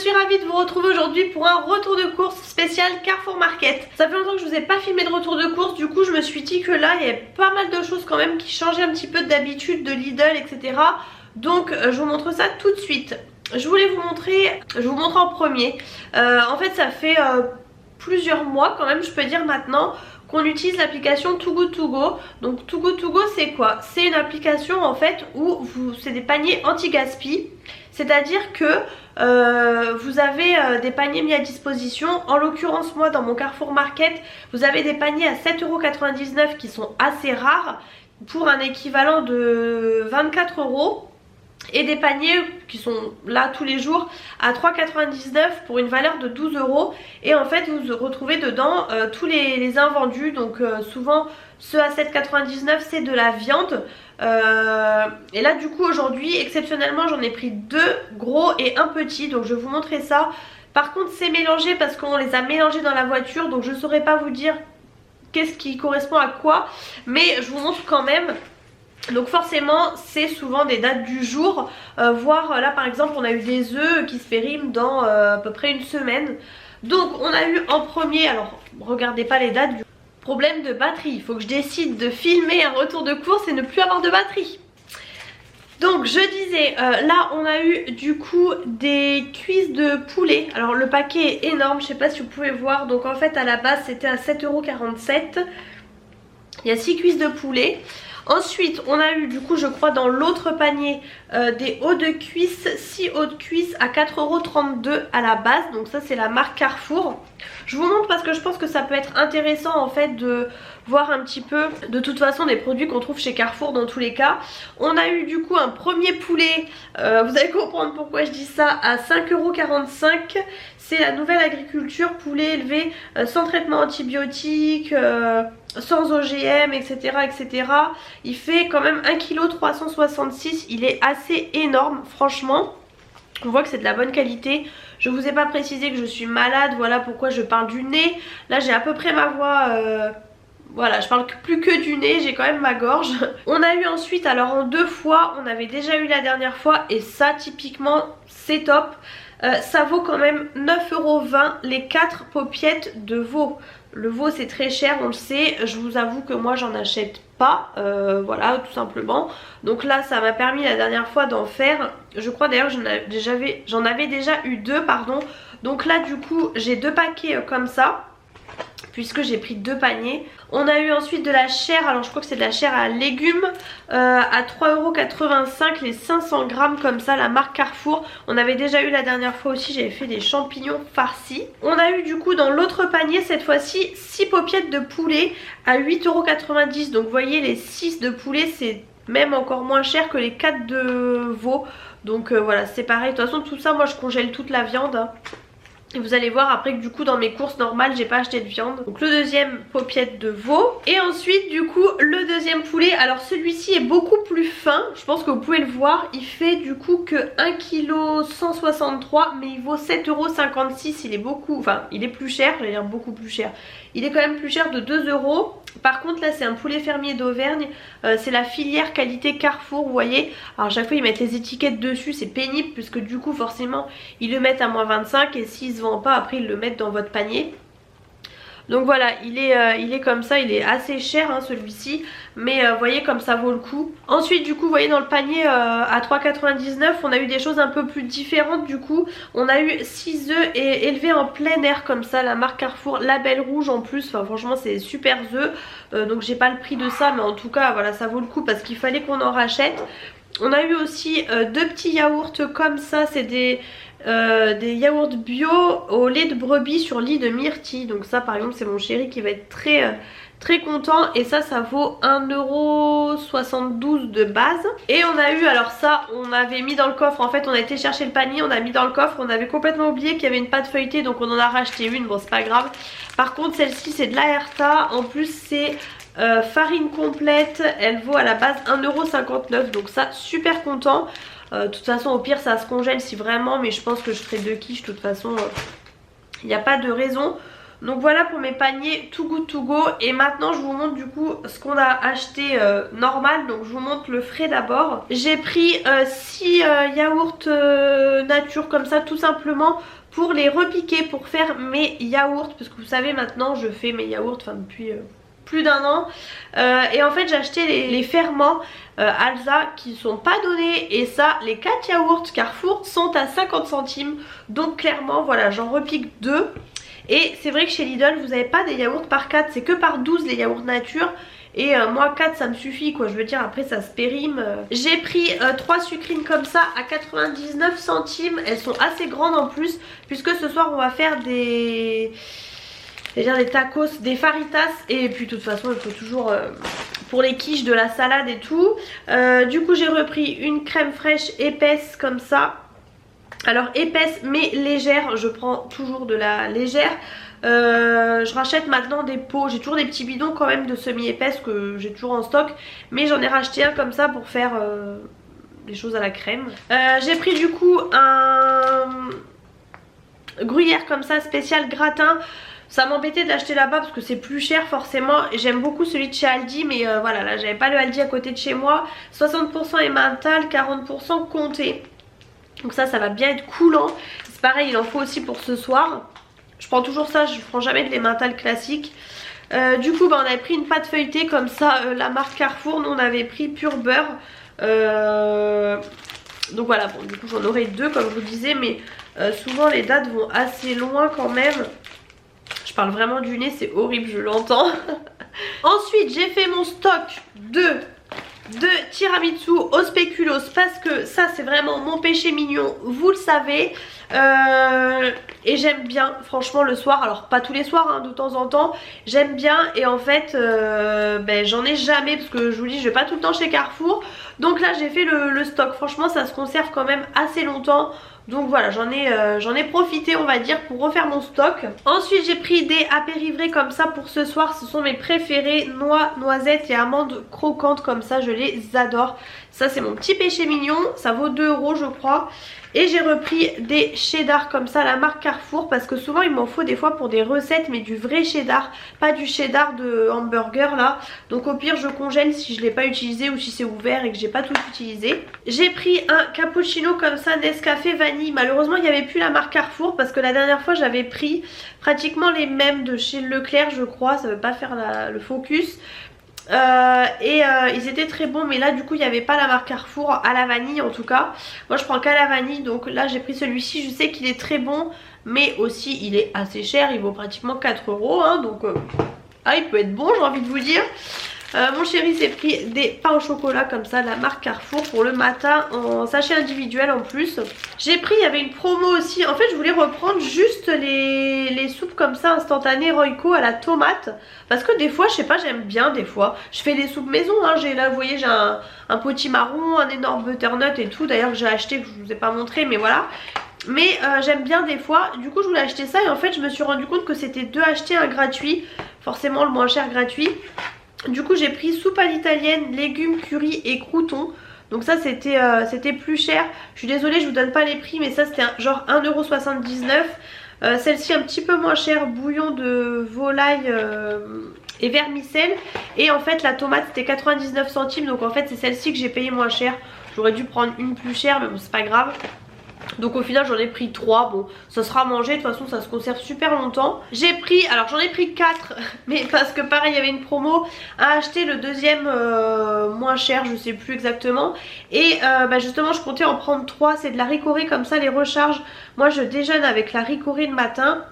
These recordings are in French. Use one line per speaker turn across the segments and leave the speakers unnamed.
suis ravie de vous retrouver aujourd'hui pour un retour de course spécial Carrefour Market. Ça fait longtemps que je vous ai pas filmé de retour de course, du coup je me suis dit que là il y avait pas mal de choses quand même qui changeaient un petit peu d'habitude, de Lidl, etc. Donc je vous montre ça tout de suite. Je voulais vous montrer, je vous montre en premier. En fait ça fait plusieurs mois quand même, je peux dire maintenant, qu'on utilise l'application Too Good To Go. Donc Too Good To Go c'est quoi? C'est une application en fait où c'est des paniers anti-gaspi. C'est-à-dire que vous avez des paniers mis à disposition. En l'occurrence moi dans mon Carrefour Market, vous avez des paniers à 7,99€ qui sont assez rares pour un équivalent de 24 €. Et des paniers qui sont là tous les jours à 3,99€ pour une valeur de 12 €. Et en fait vous retrouvez dedans tous les invendus. Donc souvent ceux à 7,99€ c'est de la viande. Et là du coup aujourd'hui exceptionnellement j'en ai pris deux gros et un petit. Donc je vais vous montrer ça. Par contre c'est mélangé parce qu'on les a mélangés dans la voiture. Donc je ne saurais pas vous dire qu'est-ce qui correspond à quoi. Mais je vous montre quand même. Donc forcément c'est souvent des dates du jour, voire là par exemple on a eu des œufs qui se périment dans à peu près une semaine. Donc on a eu en premier, alors regardez pas les dates, du problème de batterie, il faut que je décide de filmer un retour de course et ne plus avoir de batterie. Donc je disais, là on a eu du coup des cuisses de poulet. Alors le paquet est énorme, je sais pas si vous pouvez voir. Donc en fait à la base c'était à 7,47 €. Il y a 6 cuisses de poulet. Ensuite on a eu du coup je crois dans l'autre panier des hauts de cuisse, 6 hauts de cuisse à 4,32€ à la base. Donc ça c'est la marque Carrefour. Je vous montre parce que je pense que ça peut être intéressant en fait de voir un petit peu de toute façon des produits qu'on trouve chez Carrefour dans tous les cas. On a eu du coup un premier poulet, vous allez comprendre pourquoi je dis ça, à 5,45 €. C'est la nouvelle agriculture, poulet élevé sans traitement antibiotique, sans OGM, etc., etc. Il fait quand même 1,366 kg. Il est assez énorme franchement. On voit que c'est de la bonne qualité. Je vous ai pas précisé que je suis malade, voilà pourquoi je parle du nez. Là j'ai à peu près ma voix... Voilà, je parle plus que du nez, j'ai quand même ma gorge. On a eu ensuite, alors en deux fois, on avait déjà eu la dernière fois. Et ça typiquement c'est top. Ça vaut quand même 9,20 € les 4 paupiettes de veau. Le veau c'est très cher, on le sait. Je vous avoue que moi j'en achète pas, voilà tout simplement. Donc là ça m'a permis la dernière fois d'en faire. Je crois d'ailleurs j'en avais déjà eu deux, pardon. Donc là du coup j'ai deux paquets comme ça, puisque j'ai pris deux paniers. On a eu ensuite de la chair, alors je crois que c'est de la chair à légumes à 3,85 € les 500 grammes comme ça, la marque Carrefour. On avait déjà eu la dernière fois aussi, j'avais fait des champignons farcis. On a eu du coup dans l'autre panier cette fois-ci 6 paupiettes de poulet à 8,90 €. Donc vous voyez les 6 de poulet c'est même encore moins cher que les 4 de veau. Donc voilà c'est pareil, de toute façon tout ça moi je congèle toute la viande hein. Et vous allez voir après que du coup dans mes courses normales j'ai pas acheté de viande. Donc le deuxième paupiette de veau. Et ensuite du coup le deuxième poulet. Alors celui-ci est beaucoup plus fin. Je pense que vous pouvez le voir. Il fait du coup que 1,163 kg. Mais il vaut 7,56 €. Il est beaucoup, enfin il est plus cher. J'allais dire beaucoup plus cher. Il est quand même plus cher de 2 €. Par contre là c'est un poulet fermier d'Auvergne. C'est la filière qualité Carrefour, vous voyez. Alors à chaque fois ils mettent les étiquettes dessus. C'est pénible puisque du coup forcément ils le mettent à -25. Et s'ils se vendent pas après ils le mettent dans votre panier. Donc voilà il est comme ça, il est assez cher hein, celui-ci. Mais vous voyez comme ça vaut le coup. Ensuite du coup vous voyez dans le panier à 3,99 € on a eu des choses un peu plus différentes du coup. On a eu 6 œufs élevés en plein air comme ça, la marque Carrefour, label rouge en plus. Enfin franchement c'est super œufs. Donc j'ai pas le prix de ça mais en tout cas voilà ça vaut le coup parce qu'il fallait qu'on en rachète. On a eu aussi deux petits yaourts comme ça, c'est des yaourts bio au lait de brebis sur lit de myrtille. Donc ça par exemple c'est mon chéri qui va être très content. Et ça vaut 1,72 € de base. Et on a eu, alors ça on avait mis dans le coffre. En fait on a été chercher le panier, on a mis dans le coffre. On avait complètement oublié qu'il y avait une pâte feuilletée. Donc on en a racheté une, bon c'est pas grave. Par contre celle-ci c'est de la Herta. En plus c'est farine complète. Elle vaut à la base 1,59 €. Donc ça super content. De toute façon au pire ça se congèle si vraiment. Mais je pense que je ferai 2 quiches de toute façon. Il n'y a pas de raison. Donc voilà pour mes paniers Too Good To Go. Et maintenant je vous montre du coup ce qu'on a acheté normal. Donc je vous montre le frais d'abord. J'ai pris 6 yaourts nature comme ça tout simplement pour les repiquer, pour faire mes yaourts. Parce que vous savez maintenant je fais mes yaourts depuis plus d'1 an. Et en fait j'ai acheté les ferments Alsa qui sont pas donnés. Et ça, les 4 yaourts Carrefour sont à 50 centimes. Donc clairement voilà, j'en repique 2. Et c'est vrai que chez Lidl vous n'avez pas des yaourts par 4, c'est que par 12 les yaourts nature. Et moi 4 ça me suffit quoi, je veux dire après ça se périme. J'ai pris 3 sucrines comme ça à 99 centimes. Elles sont assez grandes en plus, puisque ce soir on va faire des tacos, des faritas. Et puis de toute façon il faut toujours pour les quiches de la salade et tout. Du coup j'ai repris une crème fraîche épaisse comme ça. Alors épaisse mais légère, je prends toujours de la légère. Je rachète maintenant des pots, j'ai toujours des petits bidons quand même de semi-épaisse que j'ai toujours en stock. Mais j'en ai racheté un comme ça pour faire des choses à la crème. J'ai pris du coup un gruyère comme ça spécial gratin. Ça m'embêtait d'acheter là-bas parce que c'est plus cher forcément. J'aime beaucoup celui de chez Aldi, mais voilà, là j'avais pas le Aldi à côté de chez moi. 60% emmental, 40% comté. Donc ça va bien être coulant. C'est pareil, il en faut aussi pour ce soir. Je prends toujours ça, je prends jamais de l'emmental classique. Du coup on avait pris une pâte feuilletée comme ça, la marque Carrefour. Nous on avait pris pur beurre. Donc voilà, bon du coup j'en aurai 2 comme je vous disais. Mais souvent les dates vont assez loin quand même. Je parle vraiment du nez, c'est horrible, je l'entends. Ensuite j'ai fait mon stock de tiramisu au spéculoos parce que ça c'est vraiment mon péché mignon, vous le savez. Et j'aime bien franchement le soir, alors pas tous les soirs hein, de temps en temps, j'aime bien. Et en fait j'en ai jamais parce que je vous dis je vais pas tout le temps chez Carrefour. Donc là j'ai fait le stock, franchement ça se conserve quand même assez longtemps. Donc voilà, j'en ai profité on va dire pour refaire mon stock. Ensuite j'ai pris des apérivrés comme ça pour ce soir. Ce sont mes préférés, noix, noisettes et amandes croquantes comme ça, je les adore. Ça c'est mon petit péché mignon, ça vaut 2 € je crois. Et j'ai repris des cheddar comme ça, la marque Carrefour, parce que souvent il m'en faut des fois pour des recettes, mais du vrai cheddar, pas du cheddar de hamburger là. Donc au pire je congèle si je l'ai pas utilisé ou si c'est ouvert et que j'ai pas tout utilisé. J'ai pris un cappuccino comme ça, Nescafé vanille. Malheureusement il n'y avait plus la marque Carrefour parce que la dernière fois j'avais pris pratiquement les mêmes de chez Leclerc je crois, ça veut pas faire le focus. Ils étaient très bons, mais là du coup il n'y avait pas la marque Carrefour à la vanille en tout cas. Moi je prends qu'à la vanille, donc là j'ai pris celui-ci. Je sais qu'il est très bon, mais aussi il est assez cher, il vaut pratiquement 4 € hein, donc il peut être bon, j'ai envie de vous dire. Mon chéri s'est pris des pains au chocolat comme ça de la marque Carrefour pour le matin en sachet individuel en plus. J'ai pris, il y avait une promo aussi. En fait je voulais reprendre juste les soupes comme ça instantanées Royco à la tomate. Parce que des fois je sais pas, j'aime bien des fois. Je fais des soupes maison hein. Là vous voyez j'ai un potimarron, un énorme butternut et tout. D'ailleurs j'ai acheté, que je vous ai pas montré mais voilà. Mais j'aime bien des fois. Du coup je voulais acheter ça et en fait je me suis rendu compte que c'était 2 achetés, un gratuit. Forcément le moins cher gratuit. Du coup j'ai pris soupe à l'italienne, légumes, curry et croûtons. Donc ça c'était plus cher. Je suis désolée je vous donne pas les prix, mais ça c'était genre 1,79 €. Celle-ci un petit peu moins chère, bouillon de volaille et vermicelle. Et en fait la tomate c'était 99 centimes. Donc en fait c'est celle-ci que j'ai payé moins cher. J'aurais dû prendre une plus chère mais bon c'est pas grave. Donc au final j'en ai pris 3, bon ça sera mangé, de toute façon ça se conserve super longtemps. J'ai pris, alors j'en ai pris 4, mais parce que pareil il y avait une promo à acheter le deuxième moins cher, je sais plus exactement. Et justement je comptais en prendre 3, c'est de la ricorée comme ça, les recharges. Moi je déjeune avec la ricorée le matin.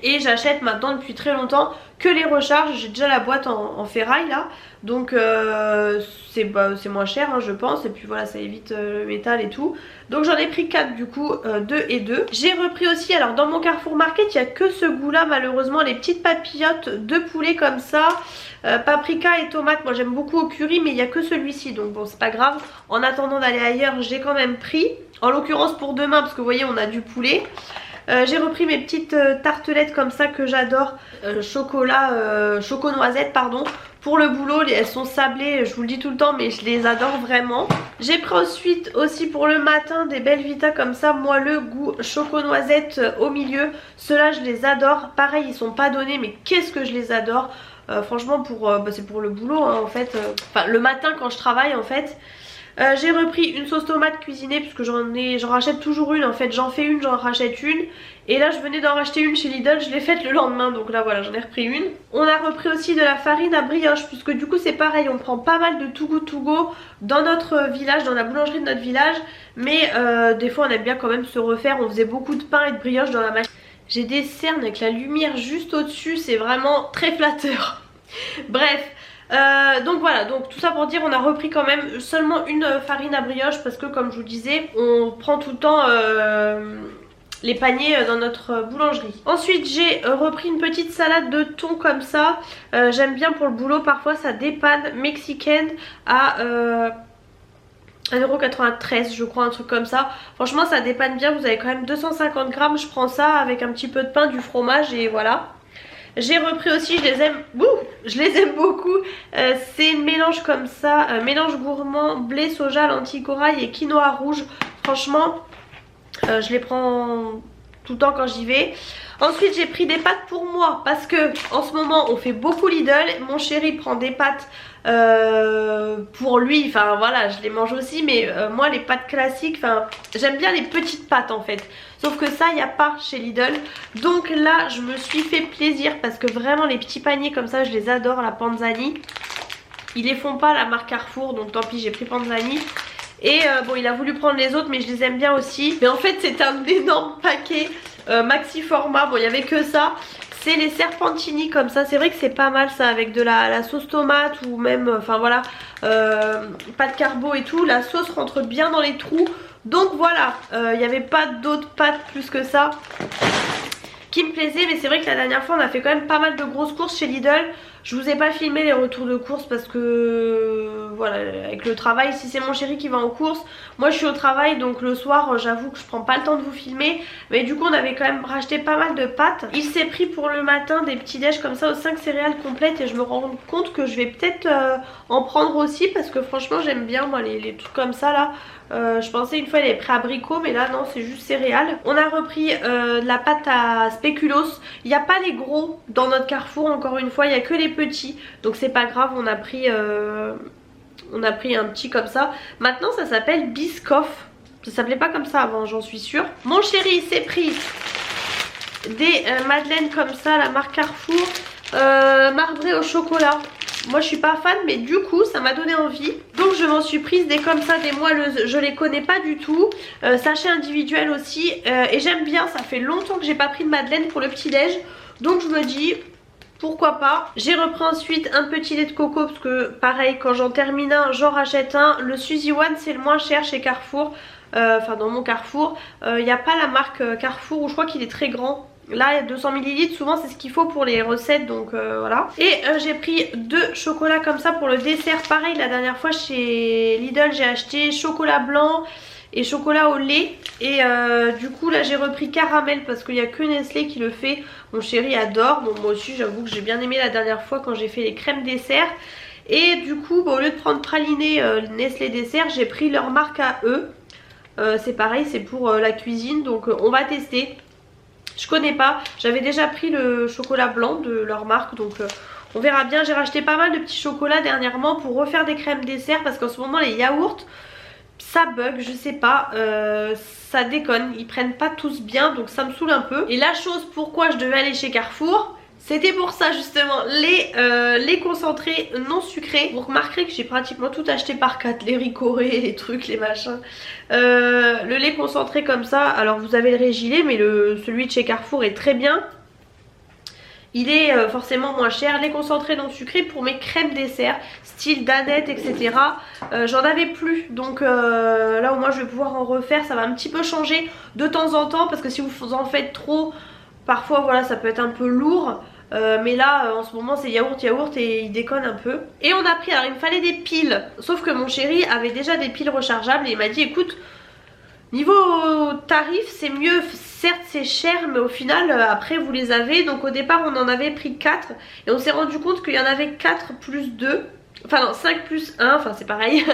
Et j'achète maintenant depuis très longtemps que les recharges. J'ai déjà la boîte en ferraille là. Donc c'est moins cher hein, je pense. Et puis voilà ça évite le métal et tout. Donc j'en ai pris 4 du coup, 2 et 2. J'ai repris aussi, alors dans mon Carrefour Market il n'y a que ce goût là malheureusement. Les petites papillotes de poulet comme ça, paprika et tomate. Moi j'aime beaucoup au curry mais il n'y a que celui-ci. Donc bon c'est pas grave. En attendant d'aller ailleurs j'ai quand même pris. En l'occurrence pour demain parce que vous voyez on a du poulet. J'ai repris mes petites tartelettes comme ça que j'adore, choco-noisette pardon, pour le boulot. Elles sont sablées, je vous le dis tout le temps, mais je les adore vraiment. J'ai pris ensuite aussi pour le matin des Belvita comme ça, moelleux, goût choco-noisette au milieu. Ceux-là je les adore. Pareil, ils sont pas donnés, mais qu'est-ce que je les adore. Franchement c'est pour le boulot hein, en fait. Enfin le matin quand je travaille en fait. J'ai repris une sauce tomate cuisinée puisque j'en rachète toujours une en fait. J'en fais une, j'en rachète une. Et là je venais d'en racheter une chez Lidl, je l'ai faite le lendemain. Donc là voilà, j'en ai repris une. On a repris aussi de la farine à brioche puisque du coup c'est pareil. On prend pas mal de Too Good To Go dans notre village, dans la boulangerie de notre village. Mais des fois on aime bien quand même se refaire. On faisait beaucoup de pain et de brioche dans la machine. J'ai des cernes avec la lumière juste au-dessus, c'est vraiment très flatteur. Bref, donc voilà, donc tout ça pour dire on a repris quand même seulement une farine à brioche parce que comme je vous disais, on prend tout le temps les paniers dans notre boulangerie. Ensuite j'ai repris une petite salade de thon comme ça. J'aime bien pour le boulot, parfois ça dépanne, mexicaine à 1,93€ je crois, un truc comme ça. Franchement ça dépanne bien, vous avez quand même 250 grammes, je prends ça avec un petit peu de pain, du fromage et voilà. J'ai repris aussi, je les aime beaucoup, c'est un mélange comme ça, mélange gourmand, blé, soja, lentilles corail et quinoa rouge. Franchement je les prends tout le temps quand j'y vais. Ensuite j'ai pris des pâtes pour moi parce que en ce moment on fait beaucoup Lidl. Mon chéri prend des pâtes pour lui, enfin voilà, je les mange aussi, mais moi les pâtes classiques, enfin j'aime bien les petites pâtes en fait, sauf que ça il n'y a pas chez Lidl. Donc là je me suis fait plaisir parce que vraiment les petits paniers comme ça je les adore. La Panzani, ils les font pas, la marque Carrefour, donc tant pis, j'ai pris Panzani. Et bon il a voulu prendre les autres mais je les aime bien aussi. Mais en fait c'est un énorme paquet maxi format, bon il n'y avait que ça. C'est les serpentini comme ça, c'est vrai que c'est pas mal ça avec de la sauce tomate ou même, enfin voilà, pas de carbo et tout. La sauce rentre bien dans les trous. Donc voilà, il n'y avait pas d'autres pâtes plus que ça qui me plaisait. Mais c'est vrai que la dernière fois on a fait quand même pas mal de grosses courses chez Lidl. Je vous ai pas filmé les retours de courses parce que voilà, avec le travail, si c'est mon chéri qui va en course, moi je suis au travail donc le soir j'avoue que je prends pas le temps de vous filmer. Mais du coup on avait quand même racheté pas mal de pâtes. Il s'est pris pour le matin des petits déj comme ça aux 5 céréales complètes et je me rends compte que je vais peut-être en prendre aussi parce que franchement j'aime bien moi les trucs comme ça là. Je pensais une fois il avait pris abricot mais là non, c'est juste céréales. On a repris de la pâte à spéculoos. Il n'y a pas les gros dans notre Carrefour encore une fois, il n'y a que les petits. Donc c'est pas grave, on a pris un petit comme ça. Maintenant ça s'appelle Biscoff. Ça s'appelait pas comme ça avant, j'en suis sûre. Mon chéri s'est pris des madeleines comme ça, la marque Carrefour, marbrées au chocolat. Moi je suis pas fan mais du coup ça m'a donné envie. Donc je m'en suis prise des comme ça, des moelleuses. Je les connais pas du tout. Sachet individuel aussi. Et j'aime bien, ça fait longtemps que j'ai pas pris de madeleine pour le petit déj. Donc je me dis pourquoi pas. J'ai repris ensuite un petit lait de coco parce que pareil quand j'en termine un j'en rachète un. Le Suzy One c'est le moins cher chez Carrefour. Enfin dans mon Carrefour. Il n'y a pas la marque Carrefour où je crois qu'il est très grand. Là il y a 200 ml, souvent c'est ce qu'il faut pour les recettes donc voilà. Et j'ai pris 2 chocolats comme ça pour le dessert. Pareil la dernière fois chez Lidl j'ai acheté chocolat blanc et chocolat au lait. Et du coup là j'ai repris caramel parce qu'il n'y a que Nestlé qui le fait. Mon chéri adore, bon moi aussi j'avoue que j'ai bien aimé la dernière fois quand j'ai fait les crèmes dessert. Et du coup au lieu de prendre praliné Nestlé dessert, j'ai pris leur marque à eux. C'est pareil, c'est pour la cuisine donc on va tester. Je connais pas, j'avais déjà pris le chocolat blanc de leur marque donc on verra bien. J'ai racheté pas mal de petits chocolats dernièrement pour refaire des crèmes dessert parce qu'en ce moment les yaourts ça bug, je sais pas, ça déconne, ils prennent pas tous bien donc ça me saoule un peu. Et la chose pourquoi je devais aller chez Carrefour, c'était pour ça justement, les concentrés non sucrés. Vous remarquerez que j'ai pratiquement tout acheté par 4, les ricorés, les trucs, les machins. Le lait concentré comme ça, alors vous avez le Régilé mais celui de chez Carrefour est très bien. Il est forcément moins cher. Les concentrés non sucrés pour mes crèmes dessert style Danette etc. J'en avais plus donc là au moins je vais pouvoir en refaire. Ça va un petit peu changer de temps en temps parce que si vous en faites trop parfois voilà ça peut être un peu lourd. Mais là en ce moment c'est yaourt et il déconne un peu. Et on a pris, alors il me fallait des piles. Sauf que mon chéri avait déjà des piles rechargeables et il m'a dit écoute, niveau tarif c'est mieux certes c'est cher mais au final après vous les avez. Donc au départ on en avait pris 4 et on s'est rendu compte qu'il y en avait 4 plus 2. Enfin non, 5 plus 1, enfin c'est pareil.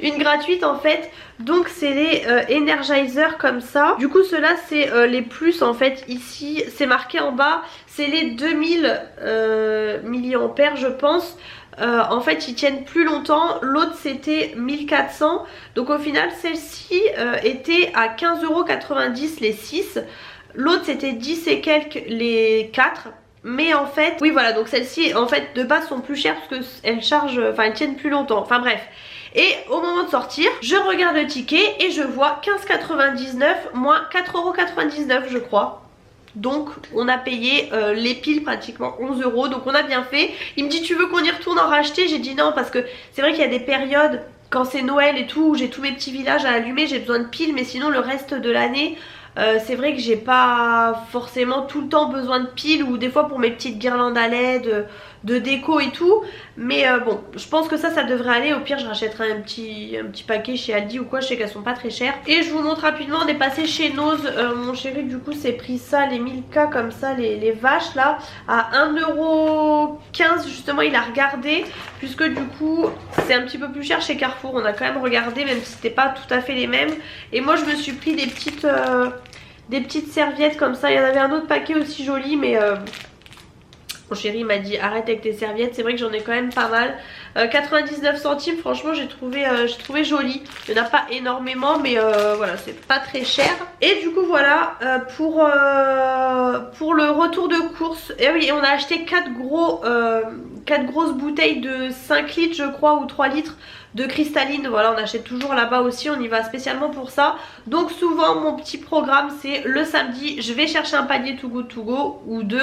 Une gratuite en fait. Donc c'est les Energizer comme ça. Du coup ceux-là c'est les plus en fait. Ici c'est marqué en bas. C'est les 2000 milliampères je pense. En fait ils tiennent plus longtemps. L'autre c'était 1400. Donc au final celle-ci était à 15,90€ les 6. L'autre c'était 10 et quelques les 4. Mais en fait, oui voilà, donc celles-ci en fait de base sont plus chères parce qu'elles chargent, enfin elles tiennent plus longtemps, enfin bref. Et au moment de sortir, je regarde le ticket et je vois 15,99 moins 4,99€ je crois. Donc on a payé les piles pratiquement 11€, donc on a bien fait. Il me dit tu veux qu'on y retourne en racheter? J'ai dit non parce que c'est vrai qu'il y a des périodes quand c'est Noël et tout où j'ai tous mes petits villages à allumer, j'ai besoin de piles, mais sinon le reste de l'année... c'est vrai que j'ai pas forcément tout le temps besoin de piles ou des fois pour mes petites guirlandes à LED de déco et tout. Mais bon, je pense que ça devrait aller. Au pire je rachèterai un petit paquet chez Aldi ou quoi, je sais qu'elles sont pas très chères. Et je vous montre rapidement, on est passé chez Nose. Mon chéri du coup s'est pris ça, les 1000K comme ça, les vaches là, à 1,15€ justement. Il a regardé puisque du coup c'est un petit peu plus cher chez Carrefour. On a quand même regardé même si c'était pas tout à fait les mêmes. Et moi je me suis pris des petites serviettes comme ça. Il y en avait un autre paquet aussi joli mais mon chéri m'a dit arrête avec tes serviettes. C'est vrai que j'en ai quand même pas mal. 99 centimes franchement j'ai trouvé joli. Il n'y en a pas énormément mais voilà, c'est pas très cher. Et du coup voilà pour le retour de course. Et oui, on a acheté 4 grosses bouteilles de 5 litres je crois ou 3 litres de cristalline. Voilà, on achète toujours là-bas aussi, on y va spécialement pour ça. Donc souvent mon petit programme c'est le samedi je vais chercher un panier Too Good To Go ou 2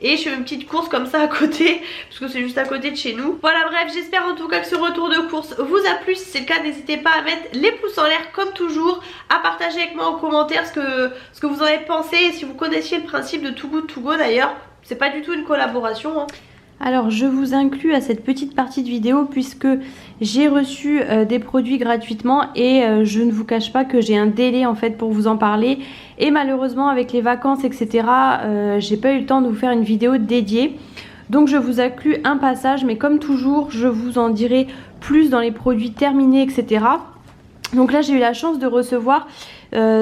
et je fais une petite course comme ça à côté parce que c'est juste à côté de chez nous. Voilà, bref, j'espère en tout cas que ce retour de course vous a plu. Si c'est le cas, n'hésitez pas à mettre les pouces en l'air comme toujours, à partager avec moi en commentaire ce que vous en avez pensé et si vous connaissiez le principe de Too Good To Go. D'ailleurs c'est pas du tout une collaboration hein.
Alors je vous inclus à cette petite partie de vidéo puisque j'ai reçu des produits gratuitement et je ne vous cache pas que j'ai un délai en fait pour vous en parler et malheureusement avec les vacances etc j'ai pas eu le temps de vous faire une vidéo dédiée. Donc je vous inclus un passage mais comme toujours je vous en dirai plus dans les produits terminés etc. Donc là j'ai eu la chance de recevoir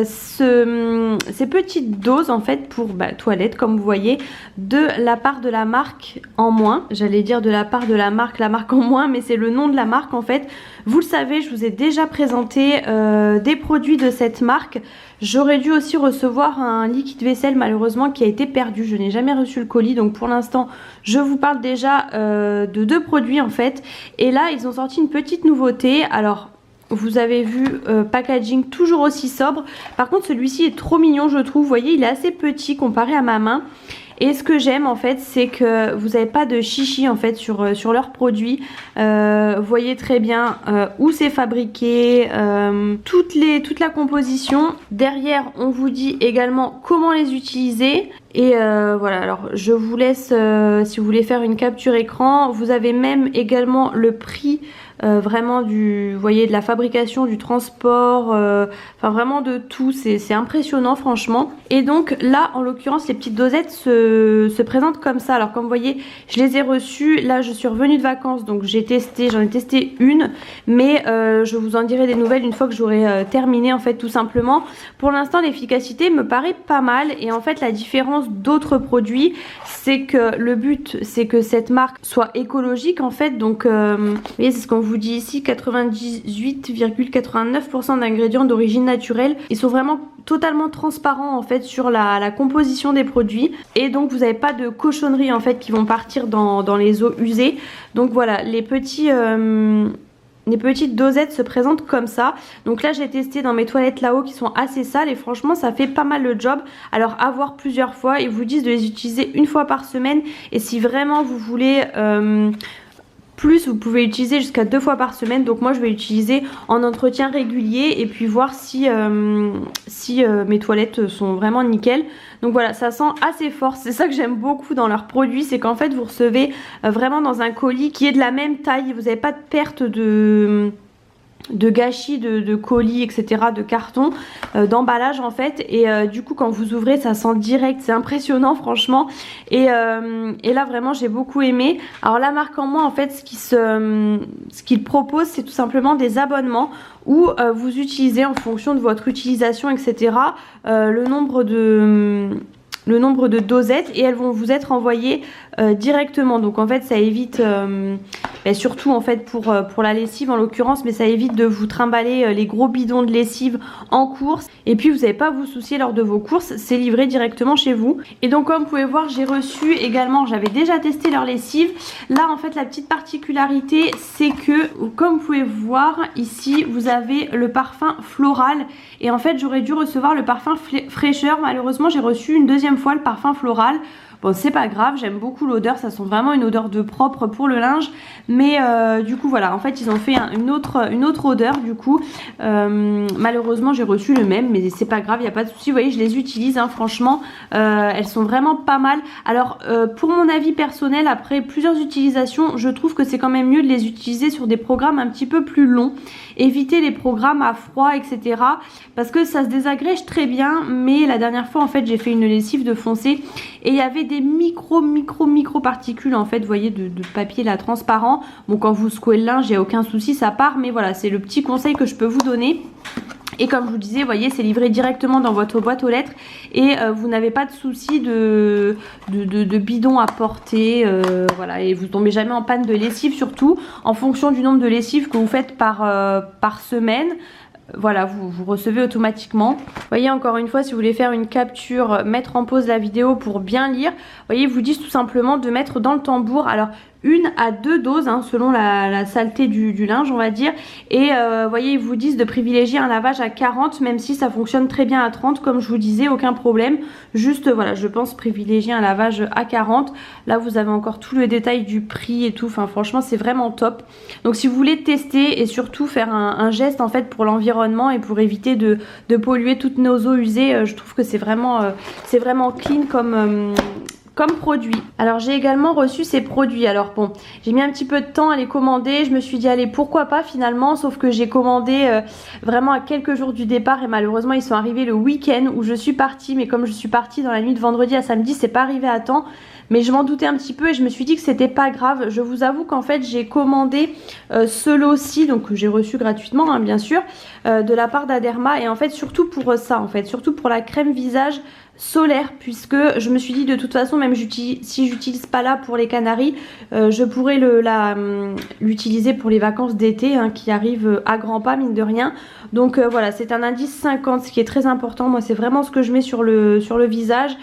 ces petites doses en fait pour toilettes comme vous voyez de la part de la marque En Moins. J'allais dire de la part de la marque En Moins mais c'est le nom de la marque en fait. Vous le savez, je vous ai déjà présenté des produits de cette marque. J'aurais dû aussi recevoir un liquide vaisselle malheureusement qui a été perdu. Je n'ai jamais reçu le colis donc pour l'instant je vous parle déjà de 2 produits en fait. Et là ils ont sorti une petite nouveauté. Alors vous avez vu packaging toujours aussi sobre. Par contre celui-ci est trop mignon je trouve. Vous voyez il est assez petit comparé à ma main. Et ce que j'aime en fait c'est que vous n'avez pas de chichi en fait sur leurs produits. Vous voyez très bien où c'est fabriqué, toute la composition. Derrière on vous dit également comment les utiliser. Et voilà, alors je vous laisse si vous voulez faire une capture écran. Vous avez même également le prix vraiment vous voyez, de la fabrication, du transport, enfin vraiment de tout. C'est impressionnant franchement. Et donc là en l'occurrence les petites dosettes se présentent comme ça. Alors comme vous voyez je les ai reçues. Là je suis revenue de vacances donc j'en ai testé une. Mais je vous en dirai des nouvelles une fois que j'aurai terminé en fait tout simplement. Pour l'instant l'efficacité me paraît pas mal. Et en fait la différence d'autres produits c'est que le but c'est que cette marque soit écologique en fait. Donc vous voyez c'est ce qu'on vous dit ici, 98,89% d'ingrédients d'origine naturelle. Ils sont vraiment totalement transparents en fait sur la composition des produits et donc vous n'avez pas de cochonneries en fait qui vont partir dans les eaux usées. Donc voilà, les petites dosettes se présentent comme ça. Donc là j'ai testé dans mes toilettes là-haut qui sont assez sales et franchement ça fait pas mal le job. Alors à voir plusieurs fois, ils vous disent de les utiliser une fois par semaine et si vraiment vous voulez plus vous pouvez utiliser jusqu'à 2 fois par semaine. Donc moi je vais l'utiliser en entretien régulier et puis voir si mes toilettes sont vraiment nickel. Donc voilà, ça sent assez fort. C'est ça que j'aime beaucoup dans leurs produits, c'est qu'en fait vous recevez vraiment dans un colis qui est de la même taille. Vous n'avez pas de perte de gâchis de colis, etc., de carton, d'emballage en fait, et du coup quand vous ouvrez ça sent direct, c'est impressionnant franchement, et là vraiment j'ai beaucoup aimé. Alors la marque en moins en fait ce qu'il propose c'est tout simplement des abonnements où vous utilisez en fonction de votre utilisation, etc., le nombre de dosettes, et elles vont vous être envoyées directement. Donc en fait ça évite surtout en fait pour la lessive en l'occurrence, mais ça évite de vous trimballer les gros bidons de lessive en course, et puis vous n'avez pas à vous soucier lors de vos courses, c'est livré directement chez vous. Et donc comme vous pouvez voir j'ai reçu également, j'avais déjà testé leur lessive. Là en fait la petite particularité c'est que comme vous pouvez voir ici vous avez le parfum floral, et en fait j'aurais dû recevoir le parfum fraîcheur, malheureusement j'ai reçu une deuxième fois le parfum floral. Bon c'est pas grave, j'aime beaucoup l'odeur, ça sent vraiment une odeur de propre pour le linge, mais du coup voilà, en fait ils ont fait une autre odeur du coup. Malheureusement j'ai reçu le même, mais c'est pas grave, il n'y a pas de souci. Vous voyez je les utilise hein, franchement, elles sont vraiment pas mal. Alors pour mon avis personnel, après plusieurs utilisations, je trouve que c'est quand même mieux de les utiliser sur des programmes un petit peu plus longs. Éviter les programmes à froid, etc., parce que ça se désagrège très bien. Mais la dernière fois en fait j'ai fait une lessive de foncé et il y avait des micro particules en fait, vous voyez, de papier là transparent. Bon quand vous secouez le linge il n'y a aucun souci, ça part, mais voilà c'est le petit conseil que je peux vous donner. Et comme je vous disais, vous voyez, c'est livré directement dans votre boîte aux lettres, et vous n'avez pas de souci de bidon à porter, voilà, et vous tombez jamais en panne de lessive, surtout en fonction du nombre de lessives que vous faites par semaine. Voilà, vous recevez automatiquement. Vous voyez, encore une fois, si vous voulez faire une capture, mettre en pause la vidéo pour bien lire, vous voyez, ils vous disent tout simplement de mettre dans le tambour. Alors 1 à 2 doses hein, selon la saleté du linge on va dire, et vous voyez ils vous disent de privilégier un lavage à 40, même si ça fonctionne très bien à 30 comme je vous disais, aucun problème. Juste voilà, je pense privilégier un lavage à 40. Là vous avez encore tout le détail du prix et tout, enfin franchement c'est vraiment top. Donc si vous voulez tester et surtout faire un geste en fait pour l'environnement et pour éviter de polluer toutes nos eaux usées, je trouve que c'est vraiment clean comme produit. Alors j'ai également reçu ces produits. Alors bon, j'ai mis un petit peu de temps à les commander, je me suis dit allez pourquoi pas finalement, sauf que j'ai commandé vraiment à quelques jours du départ, et malheureusement ils sont arrivés le week-end où je suis partie, mais comme je suis partie dans la nuit de vendredi à samedi, c'est pas arrivé à temps. Mais je m'en doutais un petit peu et je me suis dit que c'était pas grave. Je vous avoue qu'en fait j'ai commandé ce lot-ci, donc que j'ai reçu gratuitement hein, bien sûr, de la part d'Aderma, et en fait surtout pour ça, en fait surtout pour la crème visage solaire, puisque je me suis dit de toute façon même si j'utilise pas là pour les Canaries, je pourrais l'utiliser pour les vacances d'été hein, qui arrivent à grands pas mine de rien. Donc voilà, c'est un indice 50, ce qui est très important. Moi c'est vraiment ce que je mets sur le visage,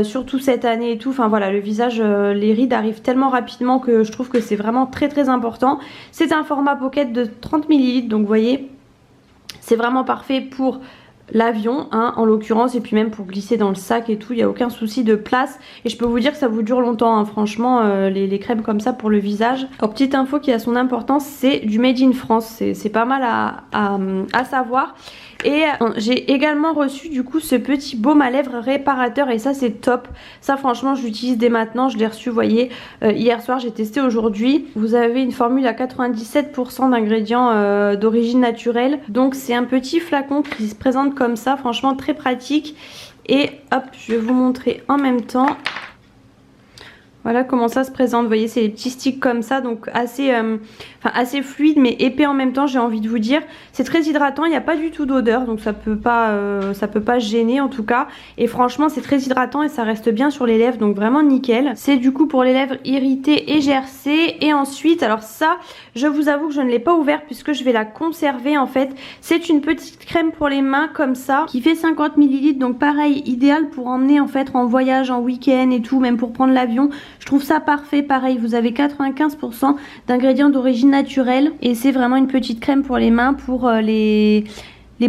surtout cette année et tout. Enfin voilà, le visage, les rides arrivent tellement rapidement que je trouve que c'est vraiment très important. C'est un format pocket de 30 ml, donc vous voyez c'est vraiment parfait pour l'avion hein, en l'occurrence, et puis même pour glisser dans le sac et tout, il n'y a aucun souci de place, et je peux vous dire que ça vous dure longtemps hein, franchement les crèmes comme ça pour le visage. Alors petite info qui a son importance, c'est du made in France, c'est pas mal à savoir. Et j'ai également reçu du coup ce petit baume à lèvres réparateur, et ça c'est top. Ça franchement je l'utilise dès maintenant, je l'ai reçu vous voyez hier soir, j'ai testé aujourd'hui. Vous avez une formule à 97% d'ingrédients d'origine naturelle. Donc c'est un petit flacon qui se présente comme ça, franchement très pratique. Et hop, je vais vous montrer en même temps. Voilà comment ça se présente, vous voyez c'est des petits sticks comme ça, donc assez fluide mais épais en même temps, j'ai envie de vous dire. C'est très hydratant, il n'y a pas du tout d'odeur, donc ça peut pas gêner en tout cas. Et franchement c'est très hydratant et ça reste bien sur les lèvres, donc vraiment nickel. C'est du coup pour les lèvres irritées et gercées. Et ensuite, alors ça je vous avoue que je ne l'ai pas ouvert puisque je vais la conserver en fait. C'est une petite crème pour les mains comme ça, qui fait 50 ml, donc pareil, idéal pour emmener en fait en voyage, en week-end et tout, même pour prendre l'avion. Je trouve ça parfait, pareil, vous avez 95% d'ingrédients d'origine naturelle, et c'est vraiment une petite crème pour les mains, pour les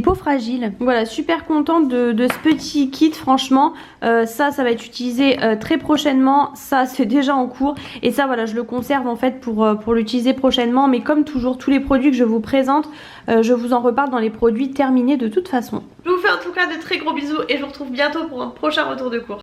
peaux fragiles. Voilà, super contente de ce petit kit franchement. Ça va être utilisé très prochainement, ça c'est déjà en cours, et ça voilà je le conserve en fait pour l'utiliser prochainement. Mais comme toujours tous les produits que je vous présente, je vous en reparle dans les produits terminés de toute façon.
Je vous fais en tout cas de très gros bisous et je vous retrouve bientôt pour un prochain retour de course.